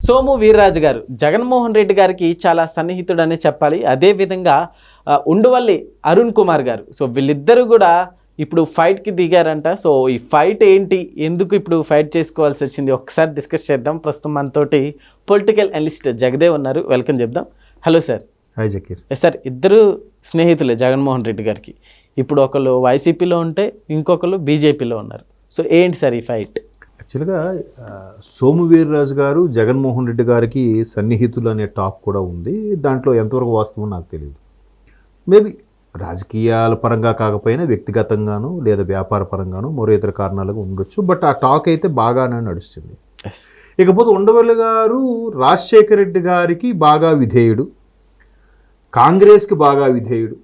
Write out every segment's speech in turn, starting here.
సోము వీర్రాజు గారు జగన్మోహన్ రెడ్డి గారికి చాలా సన్నిహితుడనే చెప్పాలి. అదేవిధంగా ఉండవల్లి అరుణ్ కుమార్ గారు, సో వీళ్ళిద్దరూ కూడా ఇప్పుడు ఫైట్కి దిగారంట. సో ఈ ఫైట్ ఏంటి, ఎందుకు ఇప్పుడు ఫైట్ చేసుకోవాల్సి వచ్చింది, ఒకసారి డిస్కస్ చేద్దాం. ప్రస్తుతం మనతోటి పొలిటికల్ అనలిస్ట్ జగదేవ్ ఉన్నారు, వెల్కమ్ చెప్దాం. Hello sir. Hi Zakir. Sir, ఇద్దరు స్నేహితులే జగన్మోహన్ రెడ్డి గారికి. ఇప్పుడు ఒకళ్ళు వైసీపీలో ఉంటే ఇంకొకరు బీజేపీలో ఉన్నారు. సో ఏంటి సార్ ఈ ఫైట్? యాక్చువల్గా సోము వీర్రాజు గారు జగన్మోహన్ రెడ్డి గారికి సన్నిహితులు అనే టాక్ కూడా ఉంది. దాంట్లో ఎంతవరకు వాస్తవం నాకు తెలియదు. మేబీ రాజకీయాల పరంగా కాకపోయినా వ్యక్తిగతంగానూ లేదా వ్యాపార పరంగానూ మరో ఇతర కారణాలుగా ఉండొచ్చు. బట్ ఆ టాక్ అయితే బాగానే నడుస్తుంది. ఇకపోతే ఉండవల్లి గారు రాజశేఖర రెడ్డి గారికి బాగా విధేయుడు, కాంగ్రెస్కి బాగా విధేయుడు,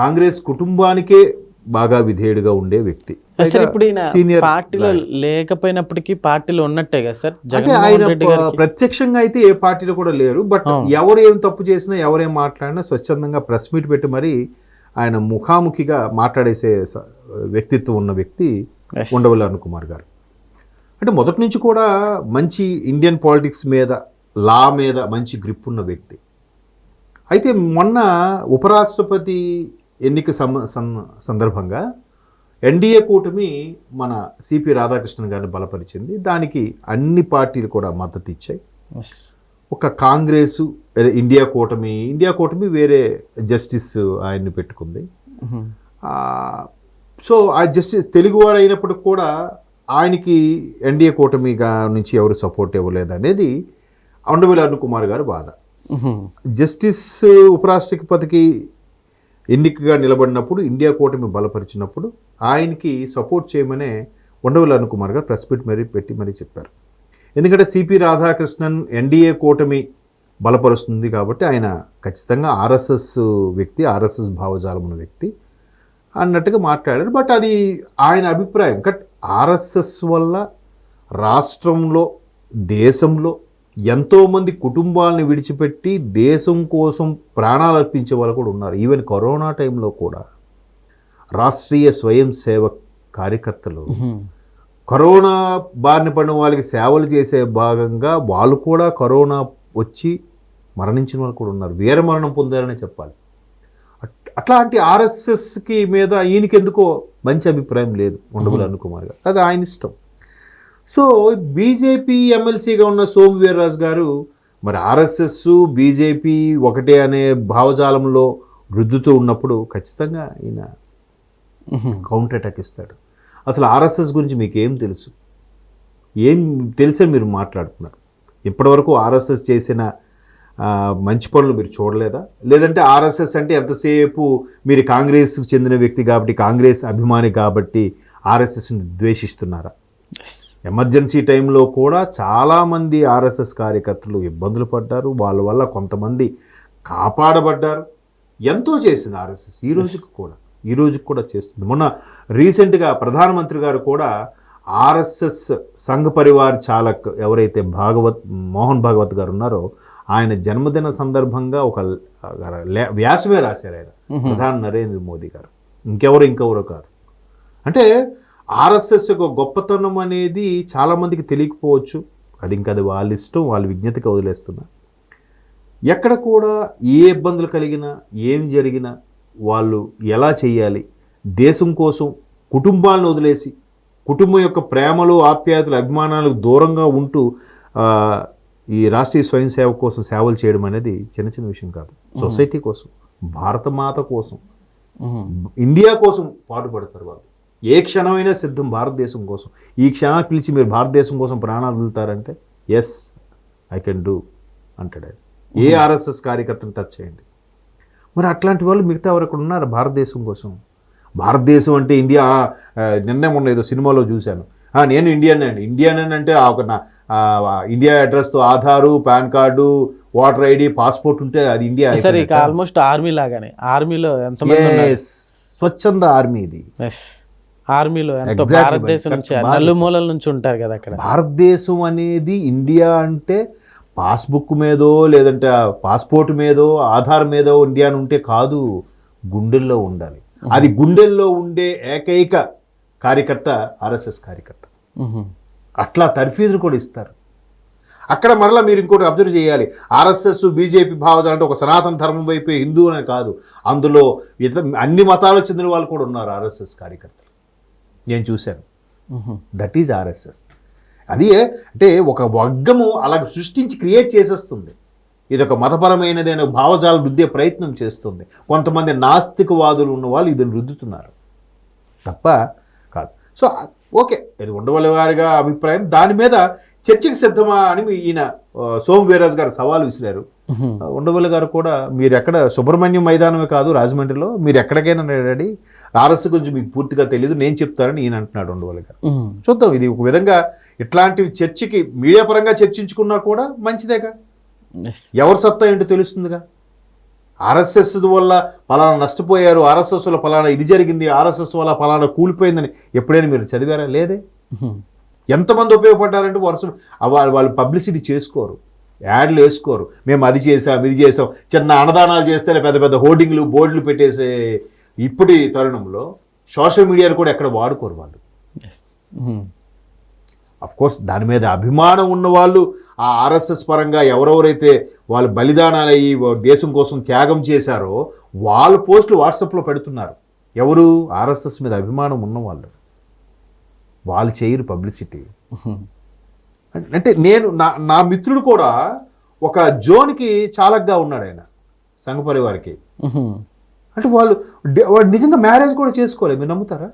కాంగ్రెస్ కుటుంబానికే బాగా విధేయుడుగా ఉండే వ్యక్తి. సార్, ఇప్పుడు సీనియర్ పార్టీలో లేకపోయినప్పటికీ పార్టీలో ఉన్నట్టే కదా సార్? అంటే ఆయన ప్రత్యక్షంగా అయితే ఏ పార్టీలో కూడా లేరు. బట్ ఎవరు ఏం తప్పు చేసినా, ఎవరేం మాట్లాడినా స్వచ్ఛందంగా ప్రెస్ మీట్ పెట్టి మరి ఆయన ముఖాముఖిగా మాట్లాడేసే వ్యక్తిత్వం ఉన్న వ్యక్తి ఉండవల్లి అరుణ్ కుమార్ గారు. అంటే మొదటి నుంచి కూడా మంచి ఇండియన్ పాలిటిక్స్ మీద, లా మీద మంచి గ్రిప్ ఉన్న వ్యక్తి. అయితే మొన్న ఉపరాష్ట్రపతి ఎన్నిక సందర్భంగా ఎన్డీఏ కూటమి మన సిపి రాధాకృష్ణన్ గారిని బలపరిచింది. దానికి అన్ని పార్టీలు కూడా మద్దతు ఇచ్చాయి. ఒక కాంగ్రెసు, ఇండియా కూటమి వేరే జస్టిస్ ఆయన్ని పెట్టుకుంది. సో ఆ జస్టిస్ తెలుగువాడు అయినప్పటికి కూడా ఆయనకి ఎన్డీఏ కూటమి నుంచి ఎవరు సపోర్ట్ ఇవ్వలేదు అనేది ఉండవల్లి అరుణ్ కుమార్ గారు బాధ. జస్టిస్ ఉపరాష్ట్రపతికి ఎన్నికగా నిలబడినప్పుడు, ఇండియా కూటమి బలపరిచినప్పుడు ఆయనకి సపోర్ట్ చేయమనే ఉండవల్లి అరుణ్ కుమార్ గారు ప్రెస్ మీట్ పెట్టి మరీ చెప్పారు. ఎందుకంటే సిపి రాధాకృష్ణన్ ఎన్డీఏ కూటమి బలపరుస్తుంది కాబట్టి ఆయన ఖచ్చితంగా ఆర్ఎస్ఎస్ వ్యక్తి, ఆర్ఎస్ఎస్ భావజాలం ఉన్న వ్యక్తి అన్నట్టుగా మాట్లాడారు. బట్ అది ఆయన అభిప్రాయం. బట్ ఆర్ఎస్ఎస్ వల్ల రాష్ట్రంలో, దేశంలో ఎంతోమంది కుటుంబాలను విడిచిపెట్టి దేశం కోసం ప్రాణాలు అర్పించే వాళ్ళు కూడా ఉన్నారు. ఈవెన్ కరోనా టైంలో కూడా రాష్ట్రీయ స్వయం సేవక్ కార్యకర్తలు కరోనా బారిన పడిన వాళ్ళకి సేవలు చేసే భాగంగా వాళ్ళు కూడా కరోనా వచ్చి మరణించిన వాళ్ళు కూడా ఉన్నారు. వీరమరణం పొందారనే చెప్పాలి. అట్లాంటి ఆర్ఎస్ఎస్కి మీద ఈయనకెందుకో మంచి అభిప్రాయం లేదు ఉండవల్లి అరుణ్ కుమార్ గారు. అది ఆయన ఇష్టం. సో బీజేపీ ఎమ్మెల్సీగా ఉన్న సోము వీర్రాజు గారు మరి ఆర్ఎస్ఎస్ బీజేపీ ఒకటే అనే భావజాలంలో రుద్దుతూ ఉన్నప్పుడు ఖచ్చితంగా ఈయన కౌంటర్ అటాక్ ఇస్తాడు. అసలు ఆర్ఎస్ఎస్ గురించి మీకు ఏం తెలుసు, ఏం తెలిసే మీరు మాట్లాడుతున్నారు? ఇప్పటివరకు ఆర్ఎస్ఎస్ చేసిన మంచి పనులు మీరు చూడలేదా? లేదంటే ఆర్ఎస్ఎస్ అంటే ఎంతసేపు మీరు కాంగ్రెస్కి చెందిన వ్యక్తి కాబట్టి, కాంగ్రెస్ అభిమాని కాబట్టి ఆర్ఎస్ఎస్ని ద్వేషిస్తున్నారా? ఎమర్జెన్సీ టైంలో కూడా చాలామంది ఆర్ఎస్ఎస్ కార్యకర్తలు ఇబ్బందులు పడ్డారు. వాళ్ళ వల్ల కొంతమంది కాపాడబడ్డారు. ఎంతో చేసింది ఆర్ఎస్ఎస్. ఈ రోజుకి కూడా చేస్తుంది. మొన్న రీసెంట్గా ప్రధానమంత్రి గారు కూడా ఆర్ఎస్ఎస్ సంఘ్ పరివార్ చాలక్ ఎవరైతే మోహన్ భాగవత్ గారు ఉన్నారో ఆయన జన్మదిన సందర్భంగా ఒక వ్యాసమే రాశారు ఆయన, ప్రధాని నరేంద్ర మోదీ గారు. ఇంకెవరో కాదు. అంటే ఆర్ఎస్ఎస్ యొక్క గొప్పతనం అనేది చాలామందికి తెలియకపోవచ్చు. అది వాళ్ళ ఇష్టం, వాళ్ళ విజ్ఞతకి వదిలేస్తున్నా. ఎక్కడ కూడా ఏ ఇబ్బందులు కలిగినా, ఏం జరిగినా వాళ్ళు ఎలా చేయాలి, దేశం కోసం కుటుంబాలను వదిలేసి, కుటుంబం యొక్క ప్రేమలు, ఆప్యాయతలు, అభిమానాలకు దూరంగా ఉంటూ ఈ రాష్ట్రీయ స్వయం సేవ కోసం సేవలు చేయడం అనేది చిన్న విషయం కాదు. సొసైటీ కోసం, భారతమాత కోసం, ఇండియా కోసం పాటుపడతారు వాళ్ళు. ఏ క్షణమైనా సిద్ధం భారతదేశం కోసం. ఈ క్షణాన్ని పిలిచి మీరు భారతదేశం కోసం ప్రాణాలు వదులుతారంటే ఎస్ ఐ కెన్ డూ అంటాడు. ఏ ఆర్ఎస్ఎస్ కార్యకర్తను టచ్ చేయండి. మరి అట్లాంటి వాళ్ళు మిగతా ఎవరు ఉన్నారు భారతదేశం కోసం? భారతదేశం అంటే ఇండియా. నిన్నే మొన్న ఏదో సినిమాలో చూశాను, నేను ఇండియన్ అంటే ఇండియా అడ్రస్తో Aadhaar, PAN card, voter ID, passport ఉంటే అది ఇండియా. ఆల్మోస్ట్ ఆర్మీ లాగానే. ఆర్మీలో స్వచ్ఛంద ఆర్మీ ఇది. ఆర్మీలో భారతదేశం నుంచి నలుమూలల నుంచి ఉంటారు కదా అక్కడ. భారతదేశం అనేది ఇండియా అంటే పాస్బుక్ మీదో లేదంటే పాస్పోర్ట్ మీదో ఆధార్ మీదో ఇండియా అని ఉంటే కాదు, గుండెల్లో ఉండాలి. అది గుండెల్లో ఉండే ఏకైక కార్యకర్త ఆర్ఎస్ఎస్ కార్యకర్త. అట్లా తర్ఫీదులు కూడా ఇస్తారు. అక్కడ మరలా మీరు ఇంకోటి అబ్జర్వ్ చేయాలి. ఆర్ఎస్ఎస్ బీజేపీ భావజాలం అంటే ఒక సనాతన ధర్మం వైపే హిందూ అని కాదు, అందులో అన్ని మతాలకు చెందిన వాళ్ళు కూడా ఉన్నారు ఆర్ఎస్ఎస్ కార్యకర్తలు, నేను చూశాను. That is RSS. అది అంటే ఒక వర్గము అలా సృష్టించి క్రియేట్ చేసేస్తుంది. ఇది ఒక మతపరమైనదైన భావజాలం రుద్దే ప్రయత్నం చేస్తుంది. కొంతమంది నాస్తికవాదులు ఉన్న వాళ్ళు ఇది రుద్దుతున్నారు తప్ప కాదు. సో ఓకే, ఇది ఉండవల్లి గారిగా అభిప్రాయం. దాని మీద చర్చకి సిద్ధమా అని ఈయన సోము వీర్రాజు గారు సవాల్ విసిరారు. ఉండవల్లి గారు కూడా మీరు ఎక్కడ సుబ్రహ్మణ్యం మైదానమే కాదు రాజమండ్రిలో, మీరు ఎక్కడికైనా రెడీ, ఆర్ఎస్ గురించి మీకు పూర్తిగా తెలియదు, నేను చెప్తారని ఈయన అంటున్నాడు ఉండవల్లి గారు. చూద్దాం, ఇది ఒక విధంగా ఇట్లాంటివి చర్చకి మీడియా పరంగా చర్చించుకున్నా కూడా మంచిదేగా, ఎవరి సత్తా ఏంటో తెలుస్తుందిగా. ఆర్ఎస్ఎస్ వల్ల పలానా నష్టపోయారు, ఆర్ఎస్ఎస్ వల్ల పలానా ఇది జరిగింది, ఆర్ఎస్ఎస్ వల్ల పలానా కూలిపోయిందని ఎప్పుడైనా మీరు చదివారా? లేదే. ఎంతమంది ఉపయోగపడ్డారంటే వాళ్ళు పబ్లిసిటీ చేసుకోరు, యాడ్లు వేసుకోరు, మేము అది చేసాం ఇది చేసాం. చిన్న అన్నదానాలు చేస్తేనే పెద్ద పెద్ద హోర్డింగ్లు బోర్డులు పెట్టేసే ఇప్పటి తరుణంలో సోషల్ మీడియాను కూడా ఎక్కడ వాడుకోరు వాళ్ళు. అఫ్ కోర్స్ దాని మీద అభిమానం ఉన్న వాళ్ళు ఆ ఆర్ఎస్ఎస్ పరంగా ఎవరెవరైతే వాళ్ళు బలిదానాలు అయ్యి దేశం కోసం త్యాగం చేశారో వాళ్ళు పోస్టులు వాట్సాప్లో పెడుతున్నారు. ఎవరు? ఆర్ఎస్ఎస్ మీద అభిమానం ఉన్నవాళ్ళు. వాళ్ళు చేయరు పబ్లిసిటీ. అంటే నేను నా మిత్రుడు కూడా ఒక జోన్కి చాలకగా ఉన్నాడు, ఆయన సంఘ పరివారికి. అంటే వాళ్ళు నిజంగా మ్యారేజ్ కూడా చేసుకోలేదు, మీరు నమ్ముతారా?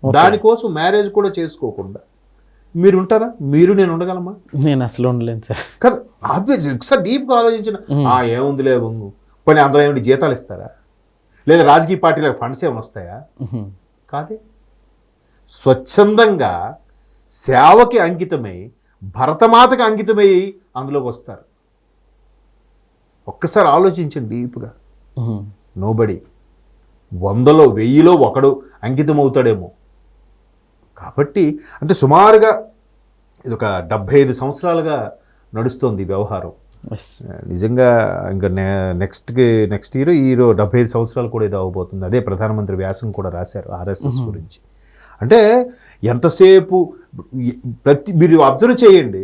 దానికోసం మ్యారేజ్ కూడా చేసుకోకుండా మీరు ఉంటారా? మీరు నేను ఉండగలమా? నేను అసలు ఉండలేను సార్. కదా, ఆబ్వియస్. ఒకసారి డీప్గా ఆలోచించిన ఏముందిలే బొంగు పని, అందులో ఏమిటి జీతాలు ఇస్తారా? లేదా రాజకీయ పార్టీలకు ఫండ్స్ ఏమైనా వస్తాయా? కాదే. స్వచ్ఛందంగా సేవకి అంకితమై భరతమాతకి అంకితమై అందులోకి వస్తారు. ఒక్కసారి ఆలోచించండి డీప్గా. నోబడి 100లో 1000లో ఒకడు అంకితం అవుతాడేమో. కాబట్టి అంటే సుమారుగా ఇది ఒక 75 సంవత్సరాలుగా నడుస్తుంది వ్యవహారం. నిజంగా ఇంకా నెక్స్ట్ ఇయర్ 75 సంవత్సరాలు కూడా ఇది అవ్వబోతుంది. అదే ప్రధానమంత్రి వ్యాసం కూడా రాశారు ఆర్ఎస్ఎస్ గురించి. అంటే ఎంతసేపు మీరు అబ్జర్వ్ చేయండి,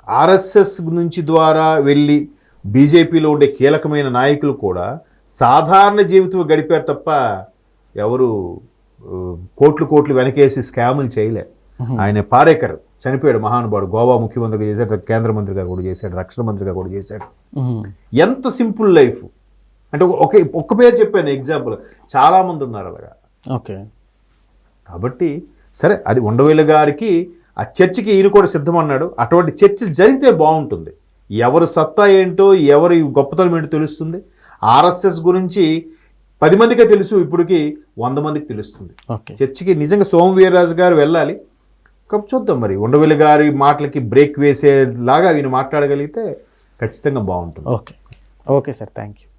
ఆర్ఎస్ఎస్ నుంచి ద్వారా వెళ్ళి బీజేపీలో ఉండే కీలకమైన నాయకులు కూడా సాధారణ జీవితం గడిపారు తప్ప ఎవరు కోట్లు వెనకేసి స్కాములు చేయలే. ఆయన పారేకర్ చనిపోయాడు, మహానుభావుడు, గోవా ముఖ్యమంత్రిగా చేశాడు, కేంద్ర మంత్రిగా కూడా చేశాడు, రక్షణ మంత్రిగా కూడా చేశాడు. ఎంత సింపుల్ లైఫ్ అంటే ఒక్క పేరు చెప్పాను ఎగ్జాంపుల్, చాలామంది ఉన్నారు అలాగా. ఓకే. కాబట్టి సరే, అది ఉండవల్లి గారికి ఆ చర్చకి ఈయన కూడా సిద్ధమన్నాడు. అటువంటి చర్చలు జరిగితే బాగుంటుంది. ఎవరు సత్తా ఏంటో, ఎవరి గొప్పతనం ఏంటో తెలుస్తుంది. ఆర్ఎస్ఎస్ గురించి 10 మందికే తెలుసు, ఇప్పటికి 100 మందికి తెలుస్తుంది. చర్చికి నిజంగా సోము వీర్రాజు గారు వెళ్ళాలి. చూద్దాం మరి, ఉండవల్లి గారి మాటలకి బ్రేక్ వేసేలాగా ఈయన మాట్లాడగలిగితే ఖచ్చితంగా బాగుంటుంది. Okay sir, thank you.